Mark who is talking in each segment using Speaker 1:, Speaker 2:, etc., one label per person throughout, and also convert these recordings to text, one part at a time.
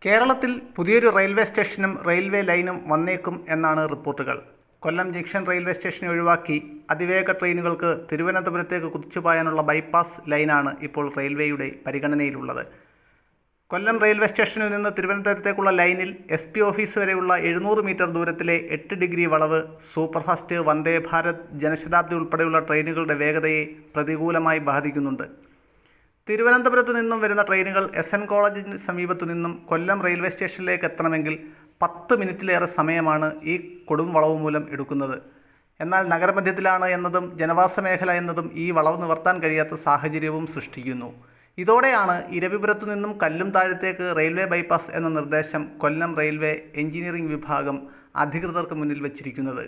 Speaker 1: കേരളത്തിൽ പുതിയൊരു റെയിൽവേ സ്റ്റേഷനും റെയിൽവേ ലൈനും വന്നേക്കും എന്നാണ് റിപ്പോർട്ടുകൾ. കൊല്ലം ജംഗ്ഷൻ റെയിൽവേ സ്റ്റേഷനെ ഒഴിവാക്കി അതിവേഗ ട്രെയിനുകൾക്ക് തിരുവനന്തപുരത്തേക്ക് കുതിച്ചുപായാനുള്ള ബൈപ്പാസ് ലൈനാണ് ഇപ്പോൾ റെയിൽവേയുടെ പരിഗണനയിലുള്ളത്. കൊല്ലം റെയിൽവേ സ്റ്റേഷനിൽ നിന്ന് തിരുവനന്തപുരത്തേക്കുള്ള ലൈനിൽ SP ഓഫീസ് വരെയുള്ള 700 മീറ്റർ ദൂരത്തിലെ 8 ഡിഗ്രി വളവ് സൂപ്പർഫാസ്റ്റ്, വന്ദേ ഭാരത്, ജനശതാബ്ദി ഉൾപ്പെടെയുള്ള ട്രെയിനുകളുടെ വേഗതയെ പ്രതികൂലമായി ബാധിക്കുന്നുണ്ട്. തിരുവനന്തപുരത്ത് നിന്നും വരുന്ന ട്രെയിനുകൾ SN കോളേജിന് സമീപത്തു നിന്നും കൊല്ലം റെയിൽവേ സ്റ്റേഷനിലേക്ക് എത്തണമെങ്കിൽ 10 മിനിറ്റിലേറെ സമയമാണ് ഈ കൊടും വളവ് മൂലം എടുക്കുന്നത്. എന്നാൽ നഗരമധ്യത്തിലാണ് എന്നതും ജനവാസ മേഖല എന്നതും ഈ വളവ് നിവർത്താൻ കഴിയാത്ത സാഹചര്യവും സൃഷ്ടിക്കുന്നു. ഇതോടെയാണ് ഇരവിപുരത്തു നിന്നും കല്ലും താഴത്തേക്ക് റെയിൽവേ ബൈപ്പാസ് എന്ന നിർദ്ദേശം കൊല്ലം റെയിൽവേ എഞ്ചിനീയറിംഗ് വിഭാഗം അധികൃതർക്ക് മുന്നിൽ വച്ചിരിക്കുന്നത്.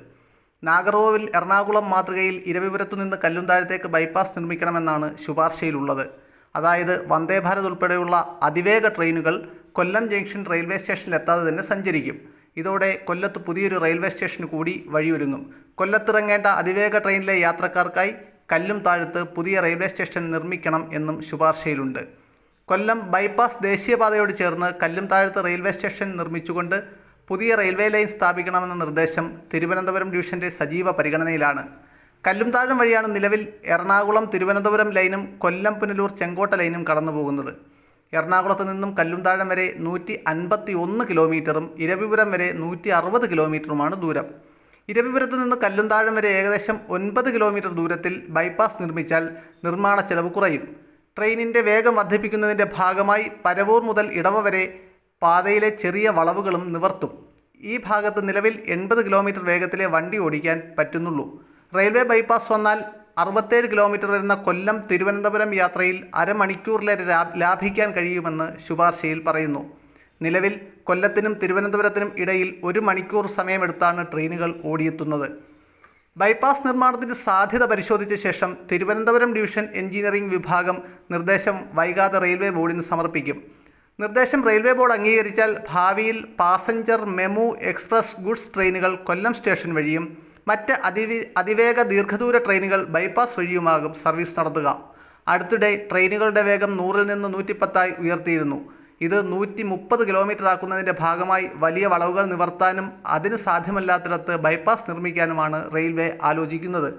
Speaker 1: നാഗർകോവിൽ എറണാകുളം മാതൃകയിൽ ഇരവിപുരത്തു നിന്ന് കല്ലും താഴത്തേക്ക് ബൈപ്പാസ് നിർമ്മിക്കണമെന്നാണ് ശുപാർശയിലുള്ളത്. അതായത് വന്ദേ ഭാരത് ഉൾപ്പെടെയുള്ള അതിവേഗ ട്രെയിനുകൾ കൊല്ലം ജംഗ്ഷൻ റെയിൽവേ സ്റ്റേഷനിൽ എത്താതെ തന്നെ സഞ്ചരിക്കും. ഇതോടെ കൊല്ലത്ത് പുതിയൊരു റെയിൽവേ സ്റ്റേഷന് കൂടി വഴിയൊരുങ്ങും. കൊല്ലത്തിറങ്ങേണ്ട അതിവേഗ ട്രെയിനിലെ യാത്രക്കാർക്കായി കല്ലും താഴത്ത് പുതിയ റെയിൽവേ സ്റ്റേഷൻ നിർമ്മിക്കണം എന്നും ശുപാർശയിലുണ്ട്. കൊല്ലം ബൈപ്പാസ് ദേശീയപാതയോട് ചേർന്ന് കല്ലും താഴത്ത് റെയിൽവേ സ്റ്റേഷൻ നിർമ്മിച്ചുകൊണ്ട് പുതിയ റെയിൽവേ ലൈൻ സ്ഥാപിക്കണമെന്ന നിർദ്ദേശം തിരുവനന്തപുരം ഡിവിഷൻ്റെ സജീവ പരിഗണനയിലാണ്. കല്ലുംതാഴം വഴിയാണ് നിലവിൽ എറണാകുളം തിരുവനന്തപുരം ലൈനും കൊല്ലം പുനലൂർ ചെങ്കോട്ട ലൈനും കടന്നുപോകുന്നത്. എറണാകുളത്ത് നിന്നും കല്ലുംതാഴം വരെ 151 കിലോമീറ്ററും ഇരവിപുരം വരെ 160 കിലോമീറ്ററുമാണ് ദൂരം. ഇരവിപുരത്ത് നിന്ന് കല്ലുംതാഴം വരെ ഏകദേശം 9 കിലോമീറ്റർ ദൂരത്തിൽ ബൈപ്പാസ് നിർമ്മിച്ചാൽ നിർമ്മാണ ചെലവ് കുറയും. ട്രെയിനിൻ്റെ വേഗം വർദ്ധിപ്പിക്കുന്നതിൻ്റെ ഭാഗമായി പരവൂർ മുതൽ ഇടവ വരെ പാതയിലെ ചെറിയ വളവുകളും നിവർത്തും. ഈ ഭാഗത്ത് നിലവിൽ 80 കിലോമീറ്റർ വേഗത്തിലെ വണ്ടി ഓടിക്കാൻ പറ്റുന്നുള്ളൂ. റെയിൽവേ ബൈപ്പാസ് വന്നാൽ 67 കിലോമീറ്റർ വരുന്ന കൊല്ലം തിരുവനന്തപുരം യാത്രയിൽ അരമണിക്കൂറിലെ ലാഭിക്കാൻ കഴിയുമെന്ന് ശുപാർശയിൽ പറയുന്നു. നിലവിൽ കൊല്ലത്തിനും തിരുവനന്തപുരത്തിനും ഇടയിൽ 1 മണിക്കൂർ സമയമെടുത്താണ് ട്രെയിനുകൾ ഓടിയെത്തുന്നത്. ബൈപ്പാസ് നിർമ്മാണത്തിന് സാധ്യത പരിശോധിച്ച ശേഷം തിരുവനന്തപുരം ഡിവിഷൻ എഞ്ചിനീയറിംഗ് വിഭാഗം നിർദ്ദേശം വൈകാതെ റെയിൽവേ ബോർഡിന് സമർപ്പിക്കും. നിർദ്ദേശം റെയിൽവേ ബോർഡ് അംഗീകരിച്ചാൽ ഭാവിയിൽ പാസഞ്ചർ, മെമു, എക്സ്പ്രസ്, ഗുഡ്സ് ട്രെയിനുകൾ കൊല്ലം സ്റ്റേഷൻ വഴിയും മറ്റ് അതിവേഗ ദീർഘദൂര ട്രെയിനുകൾ ബൈപ്പാസ് വഴിയുമാകും സർവീസ് നടത്തുക. അടുത്തിടെ ട്രെയിനുകളുടെ വേഗം 100-ൽ നിന്ന് 110 ഉയർത്തിയിരുന്നു. ഇത് 130 കിലോമീറ്റർ ആക്കുന്നതിൻ്റെ ഭാഗമായി വലിയ വളവുകൾ നിവർത്താനും അതിന് സാധ്യമല്ലാത്തിടത്ത് ബൈപ്പാസ് നിർമ്മിക്കാനുമാണ് റെയിൽവേ ആലോചിക്കുന്നത്.